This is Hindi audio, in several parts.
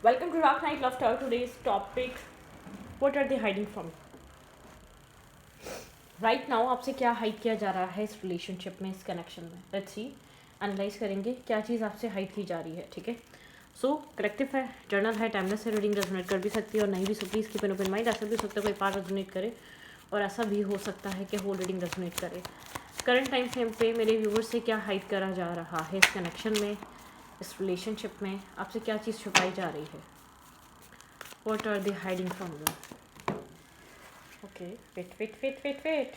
Welcome to Rock Night Love Talk. Today's topic: What are they hiding from? Right now आपसे क्या हाइड किया जा रहा है इस रिलेशनशिप में, इस कनेक्शन में. लेट्स सी, एनालाइज करेंगे क्या चीज़ आपसे हाइड की जा रही है. ठीक है, सो कलेक्टिव है, जर्नल है, टाइमलेस है, रीडिंग रेजोनेट कर भी सकती है और नहीं भी सकती. इसकी पेन ओपन माइंड. ऐसा भी हो सकता है कोई पार्ट रेजोनेट करे और ऐसा भी हो सकता है कि होल रीडिंग रेजोनेट करे. करंट टाइम फ्रेम पे मेरे व्यूवर्स से क्या हाइड करा जा रहा है इस कनेक्शन में, इस रिलेशनशिप में, आपसे क्या चीज़ छुपाई जा रही है. What are they hiding from you. Okay, wait.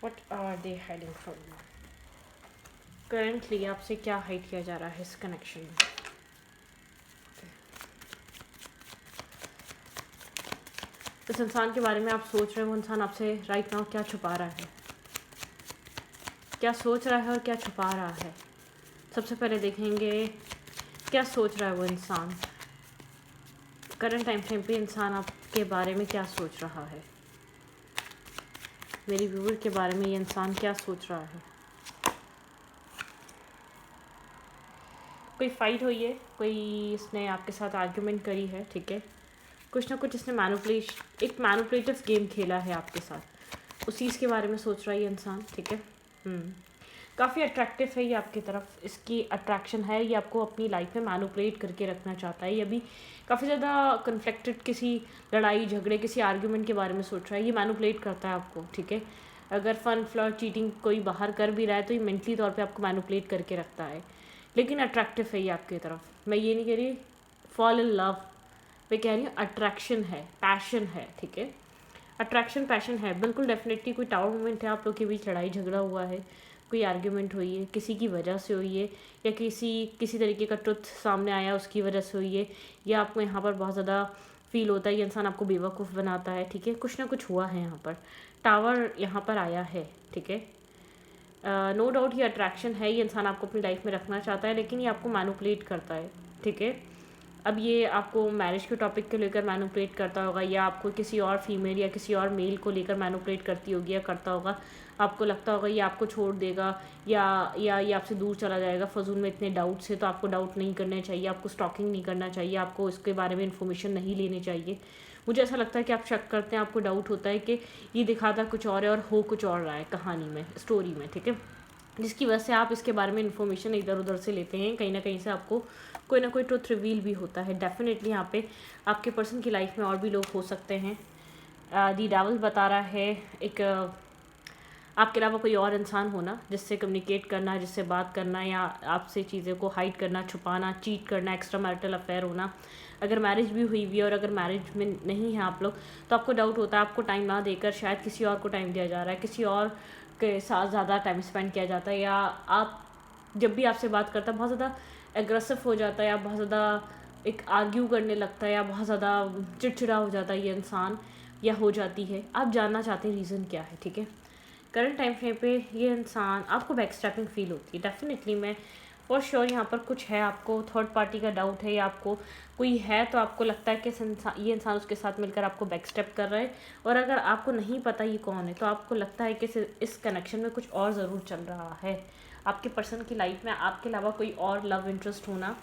What are they hiding from you? Currently आपसे क्या हाइड किया जा रहा है इस कनेक्शन में. इस इंसान के बारे में आप सोच रहे हो, वो इंसान आपसे राइट नाउ क्या छुपा रहा है, क्या सोच रहा है और क्या छुपा रहा है. सबसे पहले देखेंगे क्या सोच रहा है वो इंसान. करंट टाइम फ्रेम पे इंसान आपके बारे में क्या सोच रहा है. मेरी व्यूअर के बारे में ये इंसान क्या सोच रहा है. कोई फाइट हुई है, कोई इसने आपके साथ आर्ग्यूमेंट करी है. ठीक है, कुछ ना कुछ इसने एक मैनिपुलेटिव गेम खेला है आपके साथ. उस चीज़ के बारे में सोच रहा है ये इंसान. ठीक है, काफ़ी अट्रैक्टिव है ये आपकी तरफ. इसकी अट्रैक्शन है, ये आपको अपनी लाइफ में मैनिपुलेट करके रखना चाहता है. ये अभी काफ़ी ज़्यादा कन्फ्लिक्टेड, किसी लड़ाई झगड़े, किसी आर्ग्यूमेंट के बारे में सोच रहा है. ये मैनिपुलेट करता है आपको. ठीक है, अगर फन फ्लर्ट चीटिंग कोई बाहर कर भी रहा है तो ये मेंटली तौर पे आपको मैनिपुलेट करके रखता है. लेकिन अट्रैक्टिव है ये आपकी तरफ. मैं ये नहीं कह रही फॉल इन लव, मैं कह रही हूँ अट्रैक्शन है, पैशन है. ठीक है, अट्रैक्शन पैशन है बिल्कुल, डेफिनेटली. कोई टावर मोमेंट है, आप लोग के बीच लड़ाई झगड़ा हुआ है, कोई आर्ग्यूमेंट हुई है, किसी की वजह से हुई है, या किसी तरीके का ट्रुथ सामने आया उसकी वजह से हुई है, या आपको यहाँ पर बहुत ज़्यादा फील होता है ये इंसान आपको बेवकूफ़ बनाता है. ठीक है, कुछ ना कुछ हुआ है यहाँ पर. टावर यहाँ पर आया है. ठीक है, नो डाउट ये अट्रैक्शन है, ये इंसान आपको अपनी लाइफ में रखना चाहता है, लेकिन ये आपको मैनिपुलेट करता है. ठीक है, अब ये आपको मैरिज के टॉपिक को लेकर मैनिपुलेट करता होगा, या आपको किसी और फीमेल या किसी और मेल को लेकर मैनिपुलेट करती होगी या करता होगा. आपको लगता होगा ये आपको छोड़ देगा या ये आपसे दूर चला जाएगा. फजूल में इतने डाउट्स है तो आपको डाउट नहीं करने चाहिए, आपको स्टॉकिंग नहीं करना चाहिए, आपको इसके बारे में इन्फॉर्मेशन नहीं लेनी चाहिए. मुझे ऐसा लगता है कि आप शक करते हैं, आपको डाउट होता है कि ये दिखाता कुछ और है और हो कुछ और रहा है कहानी में, स्टोरी में. ठीक है, जिसकी वजह से आप इसके बारे में इन्फॉर्मेशन इधर उधर से लेते हैं. कहीं ना कहीं से आपको कोई ना कोई ट्रुथ रिवील भी होता है. डेफिनेटली यहाँ पे आपके पर्सन की लाइफ में और भी लोग हो सकते हैं. दी डेविल बता रहा है एक आपके अलावा कोई और इंसान होना जिससे कम्युनिकेट करना, जिससे बात करना, या आपसे चीज़ें को हाइड करना, छुपाना, चीट करना, एक्स्ट्रा मैरिटल अफेयर होना. अगर मैरिज भी हुई हुई है और अगर मैरिज में नहीं है आप लोग, तो आपको डाउट होता है, आपको टाइम ना देकर शायद किसी और को टाइम दिया जा रहा है, किसी और के साथ ज़्यादा टाइम स्पेंड किया जाता है, या आप जब भी आपसे बात करता है बहुत ज़्यादा एग्रेसिव हो जाता है, या बहुत ज़्यादा एक आर्ग्यू करने लगता है, या बहुत ज़्यादा चिड़चिड़ा हो जाता है ये इंसान, या हो जाती है. आप जानना चाहते हैं रीज़न क्या है. ठीक है, करंट टाइम फ्रेम पे ये इंसान आपको बैकस्टैपिंग फील होती है. डेफिनेटली मैं फॉर श्योर यहाँ पर कुछ है, आपको थर्ड पार्टी का डाउट है, या आपको कोई है तो आपको लगता है कि ये इंसान उसके साथ मिलकर आपको बैकस्टेप कर रहा है. और अगर आपको नहीं पता ये कौन है तो आपको लगता है कि इस कनेक्शन में कुछ और ज़रूर चल रहा है. आपके पर्सन की लाइफ में आपके अलावा कोई और लव इंटरेस्ट होना,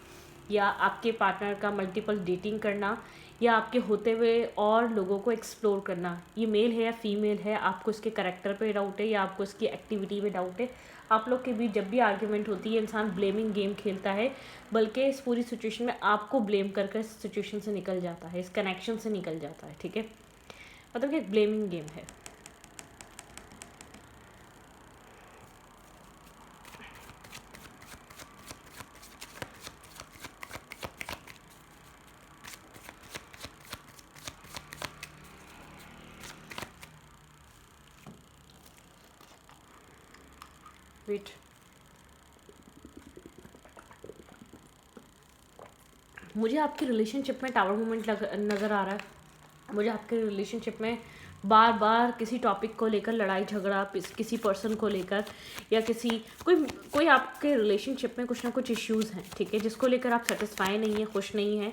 या आपके पार्टनर का मल्टीपल डेटिंग करना, या आपके होते हुए और लोगों को एक्सप्लोर करना. ये मेल है या फीमेल है, आपको इसके करैक्टर पे डाउट है या आपको इसकी एक्टिविटी पे डाउट है. आप लोग के बीच जब भी आर्ग्यूमेंट होती है इंसान ब्लेमिंग गेम खेलता है, बल्कि इस पूरी सिचुएशन में आपको ब्लेम कर कर इस सिचुएशन से निकल जाता है, इस कनेक्शन से निकल जाता है. ठीक है, मतलब कि एक ब्लेमिंग गेम है. वेट, मुझे आपकी रिलेशनशिप में टावर मोमेंट नज़र आ रहा है. मुझे आपके रिलेशनशिप में बार बार किसी टॉपिक को लेकर लड़ाई झगड़ा, किसी पर्सन को लेकर, या कोई आपके रिलेशनशिप में कुछ ना कुछ इश्यूज़ हैं. ठीक है, जिसको लेकर आप सेटिस्फाई नहीं है, खुश नहीं हैं.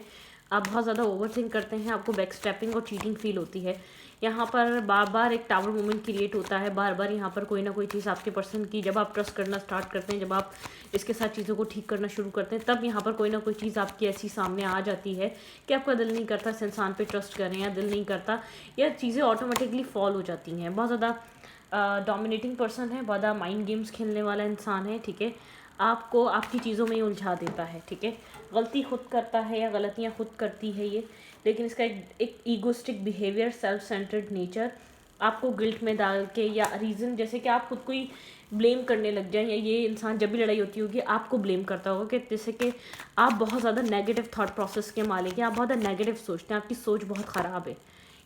आप बहुत ज़्यादा ओवरथिंक करते हैं, आपको बैक स्टेपिंग और चीटिंग फील होती है। यहाँ पर बार बार एक टावर मोमेंट क्रिएट होता है, बार बार यहाँ पर कोई ना कोई चीज़ आपके पर्सन की, जब आप ट्रस्ट करना स्टार्ट करते हैं, जब आप इसके साथ चीज़ों को ठीक करना शुरू करते हैं, तब यहाँ पर कोई ना कोई चीज़ आपकी ऐसी सामने आ जाती है कि आपका दिल नहीं करता इस इंसान पे ट्रस्ट करें, या दिल नहीं करता, या चीज़ें ऑटोमेटिकली फॉल हो जाती हैं। बहुत ज़्यादा डोमिनेटिंग पर्सन है, बहुत ज़्यादा माइंड गेम्स खेलने वाला इंसान है, ठीक है। आपको आपकी चीज़ों में ही उलझा देता है, ठीक है। गलती खुद करता है या गलतियाँ खुद करती है ये, लेकिन इसका एक egoistic behaviour, self centred nature, आपको गिल्ट में डाल के, या रीज़न जैसे कि आप खुद को ही ब्लेम करने लग जाएं, या ये इंसान जब भी लड़ाई होती होगी आपको ब्लेम करता होगा, कि जैसे कि आप बहुत ज़्यादा नेगेटिव थॉट प्रोसेस के मालिक हैं, आप बहुत ज़्यादा नेगेटिव सोचते हैं, आपकी सोच बहुत ख़राब है।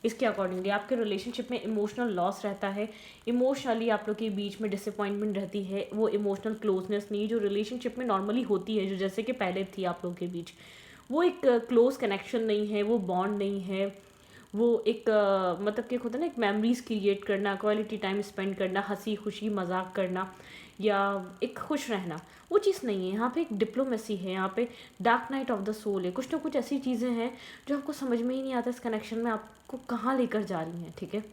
इसके अकॉर्डिंगली आपके रिलेशनशिप में इमोशनल लॉस रहता है, इमोशनली आप लोग के बीच में डिसअपॉइंटमेंट रहती है, वो इमोशनल क्लोजनेस नहीं जो रिलेशनशिप में नॉर्मली होती है, जो जैसे कि पहले थी आप लोग के बीच, वो एक क्लोज कनेक्शन नहीं है, वो बॉन्ड नहीं है, वो एक मतलब क्या होता है ना, एक मेमोरीज क्रिएट करना, क्वालिटी टाइम स्पेंड करना, हंसी खुशी मजाक करना, या एक खुश रहना, वो चीज़ नहीं है। यहाँ पे एक डिप्लोमेसी है, यहाँ पे dark night of the soul है, कुछ ना कुछ ऐसी चीज़ें हैं जो आपको समझ में ही नहीं आता इस कनेक्शन में आपको कहाँ लेकर जा रही हैं, ठीक है।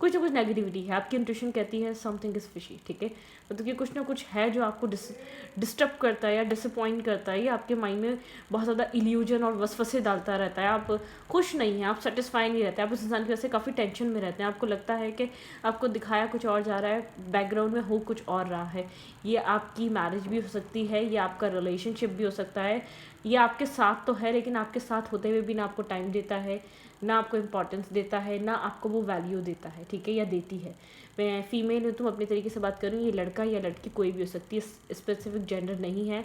कुछ ना कुछ नेगेटिविटी है, आपकी इंट्यूशन कहती है समथिंग इज़ फिशी, ठीक है। मतलब कि कुछ ना कुछ है जो आपको डिस्टर्ब करता है या डिसअपॉइंट करता है, या आपके माइंड में बहुत ज़्यादा इल्यूजन और वसवसे डालता रहता है। आप खुश नहीं हैं, आप सेटिस्फाई नहीं रहते, आप उस इंसान की वजह से काफ़ी टेंशन में रहते हैं, आपको लगता है कि आपको दिखाया कुछ और जा रहा है, बैकग्राउंड में हो कुछ और रहा है। ये आपकी मैरिज भी हो सकती है, ये आपका रिलेशनशिप भी हो सकता है, ये आपके साथ तो है लेकिन आपके साथ होते हुए भी ना आपको टाइम देता है, ना आपको इम्पोर्टेंस देता है, ना आपको वो वैल्यू देता है, ठीक है, या देती है। मैं फ़ीमेल हूँ तो अपने तरीके से बात करूँ, ये लड़का या लड़की कोई भी हो सकती है, स्पेसिफिक जेंडर नहीं है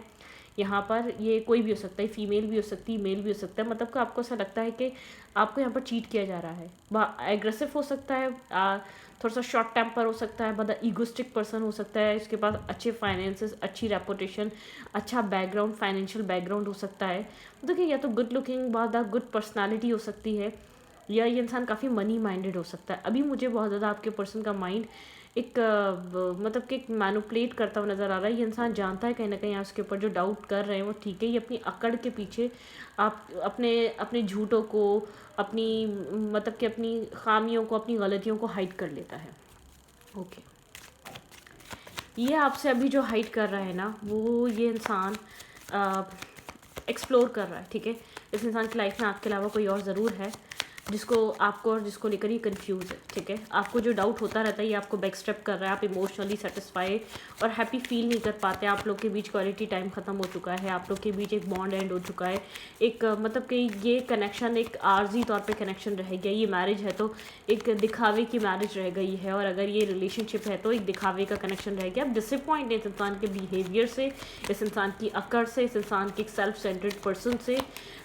यहाँ पर, ये कोई भी हो सकता है, फीमेल भी हो सकती है, मेल भी हो सकता है। मतलब कि आपको ऐसा लगता है कि आपको यहाँ पर चीट किया जा रहा है, एग्रेसिव हो सकता है, थोड़ा सा शॉर्ट टेम्पर हो सकता है, बहुत ईगोस्टिक पर्सन हो सकता है, इसके पास अच्छे फाइनेंसेस, अच्छी रेपुटेशन, अच्छा बैकग्राउंड, फाइनेंशियल बैकग्राउंड हो सकता है। मतलब कि या तो गुड लुकिंग, बहुत ज़्यादा गुड पर्सनालिटी हो सकती है, या ये इंसान काफ़ी मनी माइंडेड हो सकता है। अभी मुझे बहुत ज़्यादा आपके पर्सन का माइंड एक मतलब कि एक मैनिपुलेट करता हुआ नज़र आ रहा है। ये इंसान जानता है कहीं ना कहीं आप उसके ऊपर जो डाउट कर रहे हैं वो ठीक है, ये अपनी अकड़ के पीछे आप अपने अपने झूठों को, अपनी मतलब कि अपनी खामियों को, अपनी गलतियों को हाइड कर लेता है। ओके, ये आपसे अभी जो हाइड कर रहा है ना, वो ये इंसान एक्सप्लोर कर रहा है, ठीक है। इस इंसान की लाइफ में आपके अलावा कोई और ज़रूर है जिसको आपको और जिसको लेकर ये कंफ्यूज है, ठीक है। आपको जो डाउट होता रहता है ये आपको बैक स्टेप कर रहा है, आप इमोशनली सेटिस्फाई और हैप्पी फील नहीं कर पाते, आप लोग के बीच क्वालिटी टाइम ख़त्म हो चुका है, आप लोग के बीच एक बॉन्ड एंड हो चुका है, एक मतलब कि ये कनेक्शन एक आर्जी तौर पे कनेक्शन रह गया। ये मैरिज है तो एक दिखावे की मैरिज रह गई है, और अगर ये रिलेशनशिप है तो एक दिखावे का कनेक्शन रह गया। आप डिसअपॉइंट है इस इंसान के बिहेवियर से, इस इंसान की अकड़ से, इस इंसान के एक सेल्फ सेंटर्ड पर्सन से,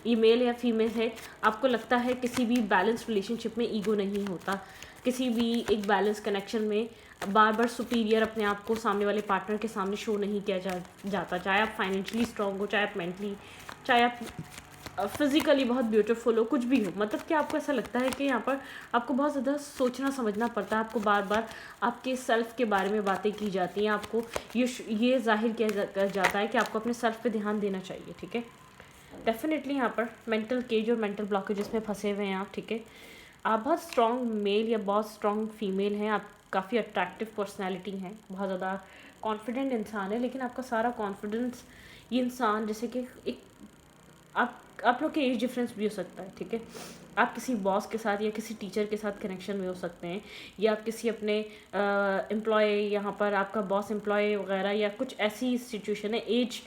ये मेल या फीमेल है। आपको लगता है किसी भी बैलेंस रिलेशनशिप में ईगो नहीं होता, किसी भी एक बैलेंस कनेक्शन में बार बार सुपीरियर अपने आप को सामने वाले पार्टनर के सामने शो नहीं किया जाता, चाहे आप फाइनेंशियली स्ट्रांग हो, चाहे आप मेंटली, चाहे आप फिज़िकली बहुत ब्यूटीफुल हो, कुछ भी हो। मतलब कि आपको ऐसा लगता है कि यहाँ पर आपको बहुत ज़्यादा सोचना समझना पड़ता है, आपको बार बार आपके सेल्फ के बारे में बातें की जाती हैं, आपको ये जाहिर किया जाता है कि आपको अपने सेल्फ पे ध्यान देना चाहिए, ठीक है। डेफिनेटली यहाँ पर मेंटल केज और मेंटल ब्लॉकेजेस में फंसे हुए हैं आप, ठीक है। आप बहुत स्ट्रॉन्ग मेल या बहुत स्ट्रॉन्ग फीमेल हैं, आप काफ़ी अट्रैक्टिव पर्सनैलिटी हैं, बहुत ज़्यादा कॉन्फिडेंट इंसान है, लेकिन आपका सारा कॉन्फिडेंस ये इंसान जैसे कि एक आप लोग के एज डिफरेंस भी हो सकता है, ठीक है। आप किसी बॉस के साथ या किसी टीचर के साथ कनेक्शन में हो सकते हैं, या आप किसी अपने एम्प्लॉय, यहाँ पर आपका बॉस एम्प्लॉय वगैरह, या कुछ ऐसी सिचुएशन है। एज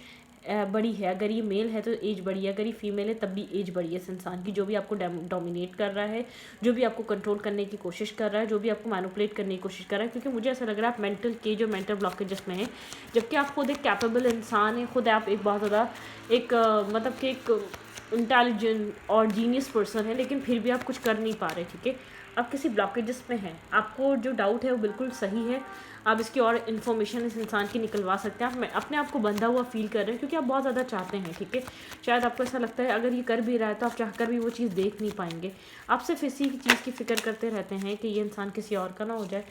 बड़ी है, अगर ये मेल है तो एज बड़ी है, अगर ये फीमेल है तब भी एज बड़ी है इस इंसान की, जो भी आपको डोमिनेट कर रहा है, जो भी आपको कंट्रोल करने की कोशिश कर रहा है, जो भी आपको मैनिपुलेट करने की कोशिश कर रहा है। क्योंकि मुझे ऐसा लग रहा है आप मेंटल केज और मेंटल ब्लॉकेजेस में हैं, जबकि आप खुद एक कैपेबल इंसान है, खुद आप एक बहुत ज़्यादा एक मतलब कि एक इंटेलिजेंट और जीनियस पर्सन है, लेकिन फिर भी आप कुछ कर नहीं पा रहे, ठीक है। आप किसी ब्लॉकेजेस में हैं, आपको जो डाउट है वो बिल्कुल सही है, आप इसकी और इन्फॉर्मेशन इस इंसान की निकलवा सकते हैं। आप अपने आप को बंधा हुआ फील कर रहे हैं क्योंकि आप बहुत ज़्यादा चाहते हैं, ठीक है। शायद आपको ऐसा लगता है अगर ये कर भी रहा है तो आप चाहकर भी वो चीज़ देख नहीं पाएंगे, आप सिर्फ इसी चीज़ की फ़िक्र करते रहते हैं कि ये इंसान किसी और का ना हो जाए,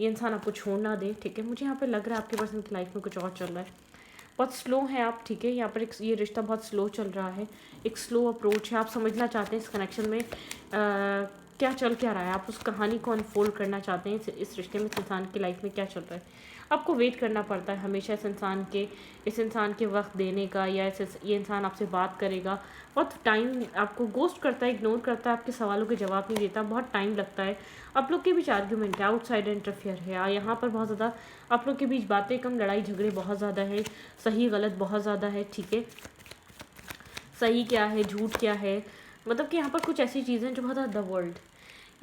ये इंसान आपको छोड़ ना दे, ठीक है। मुझे यहाँ पर लग रहा है आपके पर्सन की लाइफ में कुछ और चल रहा है, बहुत स्लो हैं आप, ठीक है। यहाँ पर एक ये रिश्ता बहुत स्लो चल रहा है, एक स्लो अप्रोच है। आप समझना चाहते हैं इस कनेक्शन में क्या चल क्या रहा है, आप उस कहानी को अनफोल्ड करना चाहते हैं। इस रिश्ते में, इस इंसान की लाइफ में क्या चल रहा है। आपको वेट करना पड़ता है हमेशा इस इंसान के वक्त देने का, या ये इंसान आपसे बात करेगा। बहुत टाइम आपको गोस्ट करता है, इग्नोर करता है, आपके सवालों के जवाब नहीं देता, बहुत टाइम लगता है। आप लोग के बीच आर्ग्यूमेंट है, आउटसाइड इंटरफेयर है यहाँ पर बहुत ज़्यादा। आप लोग के बीच बातें कम, लड़ाई झगड़े बहुत ज़्यादा है, सही गलत बहुत ज़्यादा है, ठीक है। सही क्या है, झूठ क्या है, मतलब कि यहाँ पर कुछ ऐसी चीज़ें हैं जो बहुत द वर्ल्ड।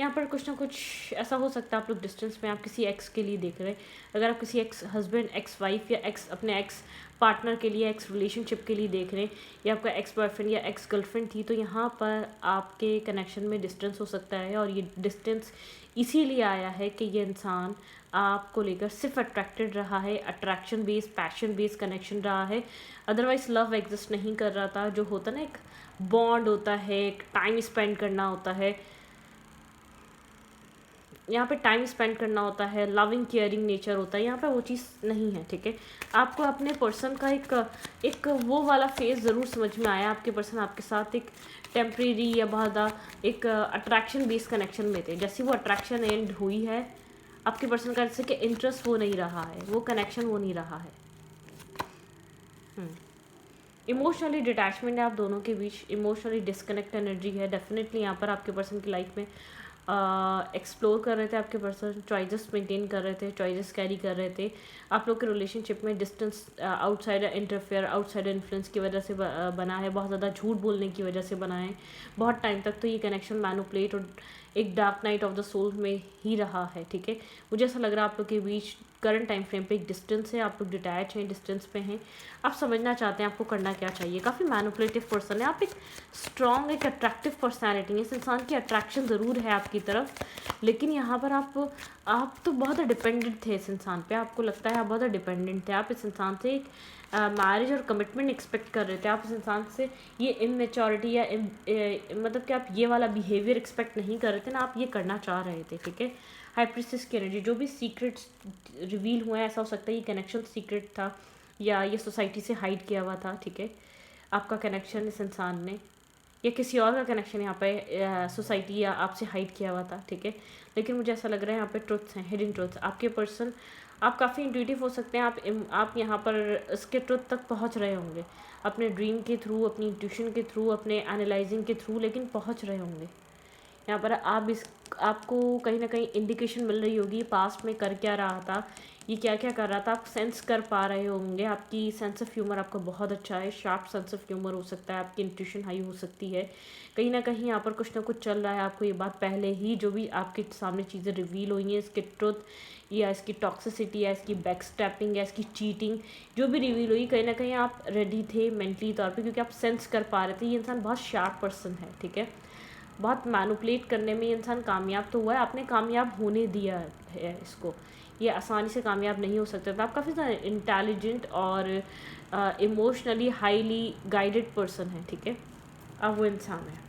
यहाँ पर कुछ ना कुछ ऐसा हो सकता है, आप लोग डिस्टेंस में, आप किसी एक्स के लिए देख रहे हैं। अगर आप किसी एक्स हस्बैंड, एक्स वाइफ या अपने एक्स पार्टनर के लिए, एक्स रिलेशनशिप के लिए देख रहे हैं, या आपका एक्स बॉयफ्रेंड या एक्स गर्लफ्रेंड थी, तो यहाँ पर आपके कनेक्शन में डिस्टेंस हो सकता है। और ये डिस्टेंस इसीलिए आया है कि ये इंसान आपको लेकर सिर्फ अट्रैक्टेड रहा है, attraction based, passion based connection रहा है। अदरवाइज लव एग्जिस्ट नहीं कर रहा था। जो होता ना, एक बॉन्ड होता है, एक टाइम स्पेंड करना होता है, यहाँ पे टाइम स्पेंड करना होता है, लविंग केयरिंग नेचर होता है, यहाँ पे वो चीज़ नहीं है, ठीक है। आपको अपने पर्सन का एक वो वाला फेज ज़रूर समझ में आया। आपके पर्सन आपके साथ एक टेम्प्रेरी या बहुत एक अट्रैक्शन बेस्ड कनेक्शन में थे। जैसे वो अट्रैक्शन एंड हुई है, आपके पर्सन का जैसे कि इंटरेस्ट वो नहीं रहा है, वो कनेक्शन वो नहीं रहा है। इमोशनली डिटैचमेंट है आप दोनों के बीच, इमोशनली डिस्कनेक्ट एनर्जी है डेफिनेटली यहाँ पर आपके पर्सन की लाइफ में। एक्सप्लोर कर रहे थे आपके पर्सन, चॉइसेस मेंटेन कर रहे थे, चॉइसेस कैरी कर रहे थे। आप लोग के रिलेशनशिप में distance, outside interfere, outside influence की वजह से बना है, बहुत ज़्यादा झूठ बोलने की वजह से बना है। बहुत टाइम तक तो ये कनेक्शन मैनिपुलेट और एक dark night of the soul में ही रहा है, ठीक है। मुझे ऐसा लग रहा है आप लोग के बीच करंट टाइम फ्रेम पे एक डिस्टेंस है, आप लोग डिटैच हैं, डिस्टेंस पे हैं। आप समझना चाहते हैं आपको करना क्या चाहिए। काफ़ी मैनिपुलेटिव पर्सन है आप, एक स्ट्रॉन्ग, एक अट्रैक्टिव पर्सनैलिटी है। इस इंसान की अट्रैक्शन ज़रूर है आपकी तरफ, लेकिन यहाँ पर आप तो बहुत डिपेंडेंट थे इस इंसान पे। आपको लगता है आप बहुत डिपेंडेंट थे। आप इस इंसान से एक मैरिज और कमिटमेंट एक्सपेक्ट कर रहे थे। आप इस इंसान से ये इमेच्योरिटी या मतलब कि आप ये वाला बिहेवियर एक्सपेक्ट नहीं कर रहे थे ना, आप ये करना चाह रहे थे, ठीक है। हाई प्रीस्टेस की एनर्जी, जो भी सीक्रेट्स रिवील हुए हैं, ऐसा हो सकता है ये कनेक्शन सीक्रेट था या ये सोसाइटी से हाइड किया हुआ था, ठीक है। आपका कनेक्शन इस इंसान ने या किसी और का कनेक्शन यहाँ पे सोसाइटी या आपसे हाइड किया हुआ था, ठीक है। लेकिन मुझे ऐसा लग रहा है यहाँ पे ट्रुथ्स हैं, हिडन ट्रुथ्स। आपके पर्सन, आप काफ़ी इंट्यूटिव हो सकते हैं। आप यहाँ पर इसके ट्रुथ तक पहुँच रहे होंगे अपने ड्रीम के थ्रू, अपनी इंट्यूशन के थ्रू, अपने एनालाइजिंग के थ्रू, लेकिन पहुँच रहे होंगे यहाँ पर। आपको कहीं ना कहीं इंडिकेशन मिल रही होगी पास्ट में कर क्या रहा था, ये क्या क्या कर रहा था, आप सेंस कर पा रहे होंगे। आपकी सेंस ऑफ ह्यूमर आपका बहुत अच्छा है, शार्प सेंस ऑफ ह्यूमर हो सकता है, आपकी इंट्यूशन हाई हो सकती है। कहीं ना कहीं यहाँ पर कुछ ना कुछ चल रहा है। आपको ये बात पहले ही जो भी आपके सामने चीज़ें रिवील हुई हैं, इसके ट्रुथ या इसकी टॉक्सिसिटी या इसकी बैक स्टैपिंग या इसकी चीटिंग जो भी रिवील हुई, कहीं ना कहीं आप रेडी थे मेंटली तौर पर, क्योंकि आप सेंस कर पा रहे थे ये इंसान बहुत शार्प पर्सन है, ठीक है। बहुत मैनिपुलेट करने में ये इंसान कामयाब तो हुआ है, आपने कामयाब होने दिया है इसको। ये आसानी से कामयाब नहीं हो सकता था। आप काफ़ी ज़्यादा इंटेलिजेंट और इमोशनली हाईली गाइडेड पर्सन है, ठीक है। अब वो इंसान है।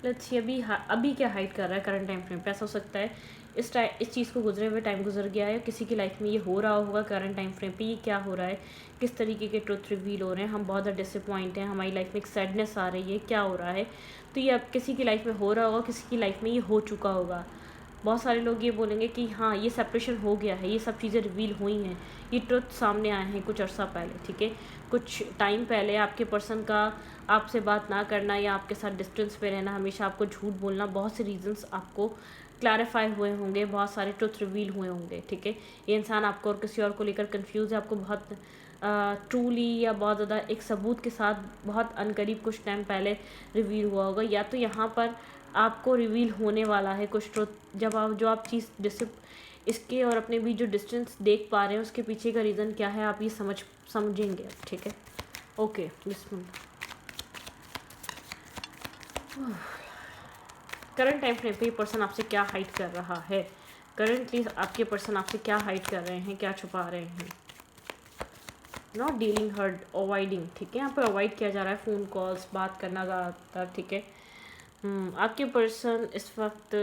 लेट्स सी अभी क्या हाइड कर रहा है करंट टाइम फ्रेम पे। ऐसा हो सकता है इस चीज़ को गुजरे हुए टाइम गुजर गया है, किसी की लाइफ में ये हो रहा होगा करंट टाइम फ्रेम पे। ये क्या हो रहा है, किस तरीके के ट्रुथ रिवील हो रहे हैं, हम बहुत ज़्यादा डिसअपॉइंट हैं, हमारी लाइफ में एक सैडनेस आ रही है, क्या हो रहा है। तो ये अब किसी की लाइफ में हो रहा होगा, किसी की लाइफ में ये हो चुका होगा। बहुत सारे लोग ये बोलेंगे कि हाँ ये सेपरेशन हो गया है, ये सब चीज़ें रिवील हुई हैं, ये ट्रुथ सामने आए हैं कुछ अर्सा पहले, ठीक है। कुछ टाइम पहले आपके पर्सन का आपसे बात ना करना या आपके साथ डिस्टेंस पे रहना, हमेशा आपको झूठ बोलना, बहुत से रीजंस आपको क्लैरिफाई हुए होंगे, बहुत सारे ट्रुथ रिवील हुए होंगे, ठीक है। ये इंसान आपको और किसी और को लेकर कंफ्यूज है, आपको बहुत ट्रूली या बहुत ज़्यादा एक सबूत के साथ बहुत अनकरीब कुछ टाइम पहले रिवील हुआ होगा, या तो यहाँ पर आपको रिवील होने वाला है कुछ ट्रुथ। जो आप चीज़ जैसे इसके और अपने बीच जो डिस्टेंस देख पा रहे हैं, उसके पीछे का रीज़न क्या है, आप ये समझेंगे, ठीक है। ओके, बिस्मिल्लाह। करंट टाइम फ्रेम पे ये पर्सन आपसे क्या हाइड कर रहा है, करंटली आपके पर्सन आपसे क्या हाइड कर रहे हैं, क्या छुपा रहे हैं। नॉट डीलिंग हर्ड, अवॉइडिंग, ठीक है। यहाँ पर अवॉइड किया जा रहा है फ़ोन कॉल्स, बात करना ज़्यादातर, ठीक है। आपके पर्सन इस वक्त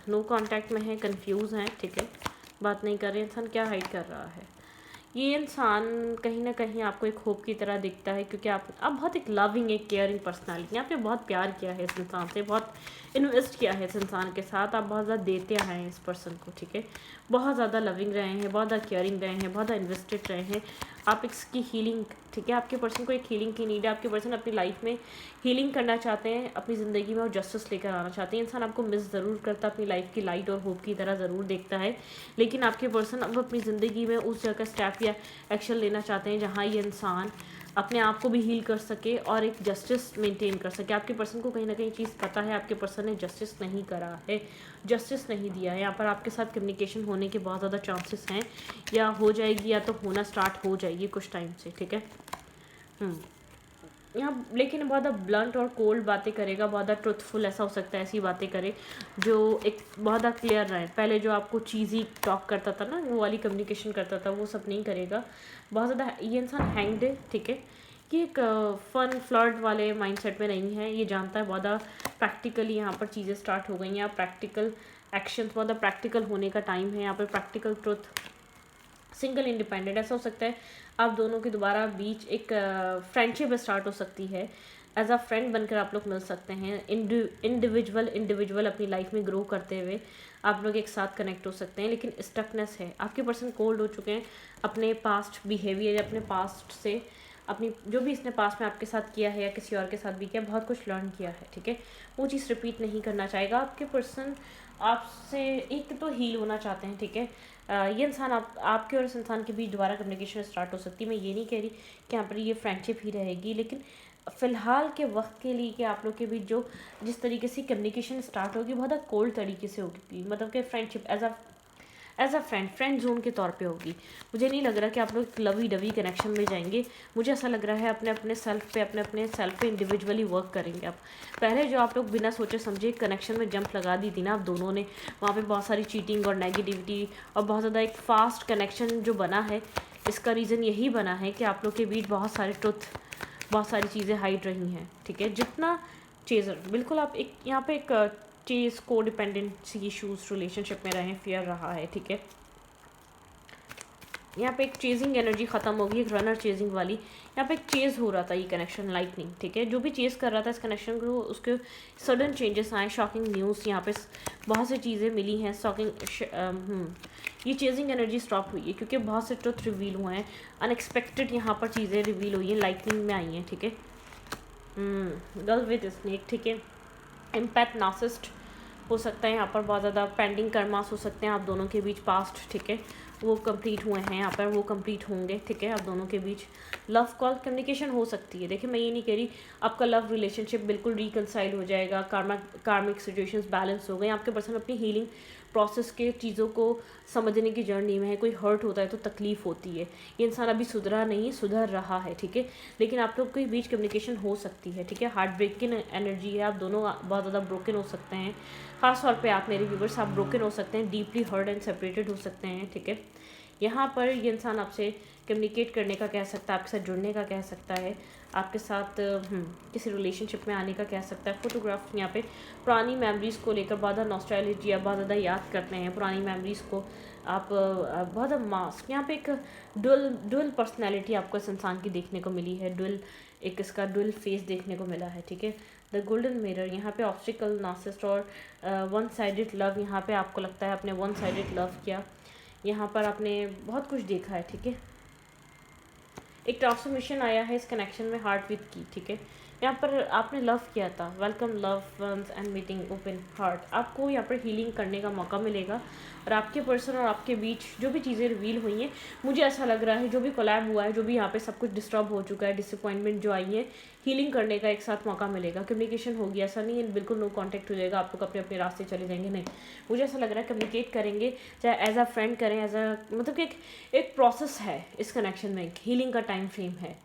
नो कांटेक्ट में है, कंफ्यूज हैं, ठीक है। बात नहीं कर रहे, इंसान क्या हाइड कर रहा है? ये इंसान कहीं ना कहीं आपको एक होप की तरह दिखता है, क्योंकि आप बहुत एक लविंग, एक केयरिंग पर्सनालिटी, आपने बहुत प्यार किया है इस इंसान से, बहुत इन्वेस्ट किया है इस इंसान के साथ, आप बहुत ज़्यादा देते आए हैं इस पर्सन को, ठीक है। बहुत ज़्यादा लविंग रहे हैं, बहुत ज़्यादा केयरिंग रहे हैं, बहुत ज़्यादा इन्वेस्टेड रहे हैं। आप इसकी हीलिंग, ठीक है, आपके पर्सन को एक हीलिंग की नीड है। आपके पर्सन अपनी लाइफ में हीलिंग करना चाहते हैं, अपनी ज़िंदगी में और जस्टिस लेकर आना चाहते हैं। इंसान आपको मिस ज़रूर करता, अपनी लाइफ की लाइट और होप की तरह ज़रूर देखता है, लेकिन आपके पर्सन अब अपनी ज़िंदगी में उस जगह स्टेप या एक्शन लेना चाहते हैं जहाँ ये इंसान अपने आप को भी हील कर सके और एक जस्टिस मेंटेन कर सके। आपके पर्सन को कहीं ना कहीं चीज़ पता है, आपके पर्सन ने जस्टिस नहीं करा है, जस्टिस नहीं दिया है। यहाँ पर आपके साथ कम्युनिकेशन होने के बहुत ज़्यादा चांसेस हैं, या हो जाएगी या तो होना स्टार्ट हो जाएगी कुछ टाइम से, ठीक है। यहाँ लेकिन बहुत ज़्यादा ब्लंट और कोल्ड बातें करेगा, बहुत ज़्यादा ट्रुथफुल, ऐसा हो सकता है ऐसी बातें करे जो एक बहुत ज़्यादा क्लियर रहे। पहले जो आपको चीज़ी टॉक करता था ना, वो वाली कम्युनिकेशन करता था, वो सब नहीं करेगा। बहुत ज़्यादा ये इंसान हैंग्ड है, ठीक है, कि एक फन फ्लर्ट वाले माइंडसेट में नहीं है। ये जानता है बहुत ज़्यादा प्रैक्टिकली यहाँ पर चीज़ें स्टार्ट हो गई हैं, प्रैक्टिकल एक्शन, बहुत ज़्यादा प्रैक्टिकल होने का टाइम है यहाँ पर, प्रैक्टिकल ट्रुथ, सिंगल इंडिपेंडेंट। ऐसा हो सकता है आप दोनों के दोबारा बीच एक फ्रेंडशिप स्टार्ट हो सकती है, एज अ फ्रेंड बनकर आप लोग मिल सकते हैं। इंडिविजुअल अपनी लाइफ में ग्रो करते हुए आप लोग एक साथ कनेक्ट हो सकते हैं, लेकिन स्टकनेस है। आपके पर्सन कोल्ड हो चुके हैं अपने पास्ट बिहेवियर, अपने पास्ट से, अपनी जो भी इसने पास्ट में आपके साथ किया है या किसी और के साथ भी किया, बहुत कुछ लर्न किया है, ठीक है। वो चीज़ रिपीट नहीं करना चाहेगा। आपके पर्सन आपसे एक तो हील होना चाहते हैं, ठीक है। ये इंसान आपके और इस इंसान के बीच दोबारा कम्युनिकेशन स्टार्ट हो सकती है। मैं ये नहीं कह रही कि यहाँ पर ये फ्रेंडशिप ही रहेगी, लेकिन फ़िलहाल के वक्त के लिए कि आप लोग के बीच जो जिस तरीके से कम्युनिकेशन स्टार्ट होगी, बहुत कोल्ड तरीके से होगी, मतलब कि friendship as a friend zone के तौर पे होगी। मुझे नहीं लग रहा कि आप लोग लवी डवी कनेक्शन में जाएंगे। मुझे ऐसा लग रहा है अपने अपने सेल्फ पे इंडिविजुअली वर्क करेंगे आप। पहले जो आप लोग बिना सोचे समझे कनेक्शन में जंप लगा दी थी ना आप दोनों ने, वहाँ पे बहुत सारी चीटिंग और नेगेटिविटी और बहुत ज़्यादा एक फास्ट कनेक्शन जो बना है, इसका रीज़न यही बना है कि आप लोग के बीच बहुत सारे ट्रुथ, बहुत सारी चीज़ें हाइड रही हैं, ठीक है। जितना चेज़र, बिल्कुल आप एक यहाँ पे एक चीज़ को डिपेंडेंसी इशूज़ रिलेशनशिप में रहें, फेयर रहा है, ठीक है। यहाँ पे एक चेजिंग एनर्जी ख़त्म होगी, एक रनर चेजिंग वाली। यहाँ पे एक चेज़ हो रहा था, ये कनेक्शन लाइटनिंग, ठीक है, जो भी चेज़ कर रहा था इस कनेक्शन को, उसके सडन चेंजेस आए, शॉकिंग न्यूज़, यहाँ पे बहुत सी चीज़ें मिली हैं, ये चेजिंग एनर्जी स्टॉप हुई है क्योंकि बहुत से ट्रुथ रिवील हुए हैं, अनएक्सपेक्टेड यहाँ पर चीज़ें रिवील हुई हैं, लाइटनिंग में आई हैं, ठीक है। गर्ल विद स्नेक, ठीक है, एम्पैथ नार्सिसिस्ट हो सकता है यहाँ पर, बहुत ज़्यादा पेंडिंग कर्मास हो सकते हैं आप दोनों के बीच पास्ट, ठीक है, वो कंप्लीट हुए हैं यहाँ पर, वो कंप्लीट होंगे, ठीक है। आप दोनों के बीच लव कॉल कम्युनिकेशन हो सकती है। देखिए मैं ये नहीं कह रही आपका लव रिलेशनशिप बिल्कुल रिकनसाइल हो जाएगा, कार्मिक सिचुएशंस बैलेंस हो गए। आपके पर्सन अपनी हीलिंग प्रोसेस के चीज़ों को समझने की जर्नी में है। कोई हर्ट होता है तो तकलीफ़ होती है, ये इंसान अभी सुधरा नहीं, सुधर रहा है, ठीक है, लेकिन आप लोग के बीच कम्युनिकेशन हो सकती है, ठीक है। हार्ट ब्रेकिंग एनर्जी है, आप दोनों बहुत ज़्यादा ब्रोकन हो सकते हैं, खासतौर पे आप मेरे व्यूवर्स, आप ब्रोकन हो सकते हैं, डीपली हर्ट एंड सेपरेटेड हो सकते हैं, ठीक है। यहाँ पर ये इंसान आपसे कम्युनिकेट करने का कह सकता है, आपके साथ जुड़ने का कह सकता है, आपके साथ किसी रिलेशनशिप में आने का कह सकता है। फोटोग्राफ यहाँ पे पुरानी मेमोरीज़ को लेकर बहुत ज़्यादा नॉस्टैल्जिया, बहुत ज़्यादा याद करते हैं पुरानी मेमोरीज़ को आप, बहुत ज़्यादा मास्क, यहाँ पे एक डुअल पर्सनैलिटी आपको इस इंसान की देखने को मिली है, एक इसका डुअल फेस देखने को मिला है, ठीक है। द गोल्डन मिरर, यहाँ पे ऑब्स्टिकल, नार्सिसिस्ट और वन साइडेड लव, यहाँ पे आपको लगता है आपने वन साइडेड लव किया, यहाँ पर आपने बहुत कुछ देखा है, ठीक है। एक ट्रांसफॉर्मेशन आया है इस कनेक्शन में हार्ट विथ की, ठीक है। यहाँ पर आपने लव किया था, welcome love once and meeting open heart, आपको यहाँ पर हीलिंग करने का मौका मिलेगा। और आपके पर्सन और आपके बीच जो भी चीज़ें रिवील हुई हैं, मुझे ऐसा लग रहा है जो भी कोलैब हुआ है, जो भी यहाँ पे सब कुछ डिस्टर्ब हो चुका है, डिसअपॉइंटमेंट जो आई है, हीलिंग करने का एक साथ मौका मिलेगा। कम्युनिकेशन होगी, ऐसा नहीं है बिल्कुल नो कांटेक्ट हो जाएगा, आप लोग अपने अपने रास्ते चले जाएंगे, नहीं, मुझे ऐसा लग रहा है कम्युनिकेट करेंगे, चाहे एज अ फ्रेंड करें, एज अ मतलब कि एक प्रोसेस है इस कनेक्शन में, हीलिंग का टाइम फ्रेम है,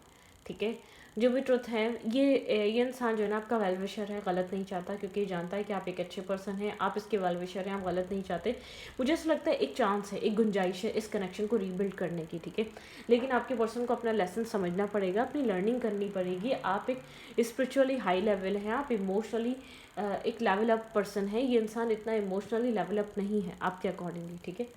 ठीक है। जो भी ट्रुथ है, ये इंसान जो है ना आपका वेल विशर है, गलत नहीं चाहता, क्योंकि जानता है कि आप एक अच्छे पर्सन हैं, आप इसके वेल विशर हैं, आप गलत नहीं चाहते। मुझे ऐसा लगता है एक चांस है, एक गुंजाइश है इस कनेक्शन को रीबिल्ड करने की, ठीक है। लेकिन आपके पर्सन को अपना लेसन समझना पड़ेगा, अपनी लर्निंग करनी पड़ेगी। आप एक स्पिरिचुअली हाई लेवल हैं, आप इमोशनली एक लेवल अप पर्सन है, ये इंसान इतना इमोशनली लेवल अप नहीं है आपके अकॉर्डिंगली, ठीक है।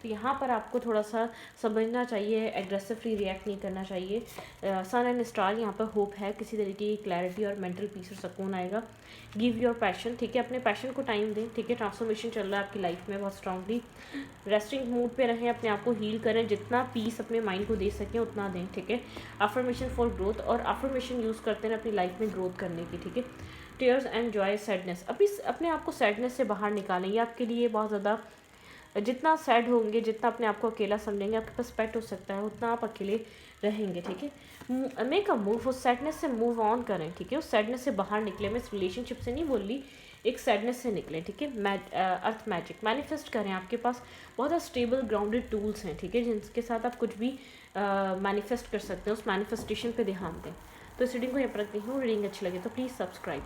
तो यहाँ पर आपको थोड़ा सा समझना चाहिए, एग्रेसिवली रिएक्ट नहीं करना चाहिए। सन एंड स्टार यहाँ पर होप है, किसी तरीके की क्लैरिटी और मेंटल पीस और सुकून आएगा। गिव योर पैशन, ठीक है, अपने पैशन को टाइम दें, ठीक है। ट्रांसफॉर्मेशन चल रहा है आपकी लाइफ में बहुत स्ट्रांगली। रेस्टिंग मूड पे रहें, अपने आप को हील करें, जितना पीस अपने माइंड को दे सकें उतना दें, ठीक है। अफर्मेशन फॉर ग्रोथ, और अफर्मेशन यूज़ करते हैं अपनी लाइफ में ग्रोथ करने की, ठीक है। टीयर्स एंड जॉय, सैडनेस, अभी अपने आप को सैडनेस से बाहर निकालें, ये आपके लिए बहुत ज़्यादा, जितना सैड होंगे, जितना अपने आप को अकेला समझेंगे, आपके पास पेट हो सकता है, उतना आप अकेले रहेंगे, ठीक है। मेक अ मूव, उस सैडनेस से मूव ऑन करें, ठीक है। उस सैडनेस से बाहर निकले, मैं इस रिलेशनशिप से नहीं बोल रही, एक सैडनेस से निकलें, ठीक है। अर्थ मैजिक मैनिफेस्ट करें, आपके पास बहुत ज़्यादा स्टेबल ग्राउंडेड टूल्स हैं, ठीक है, जिनके साथ आप कुछ भी मैनिफेस्ट कर सकते हैं। उस मैनिफेस्टेशन पे ध्यान दें। तो इस रीडिंग को यहाँ पर रखती हूँ। रीडिंग अच्छी लगे तो प्लीज़ सब्सक्राइब।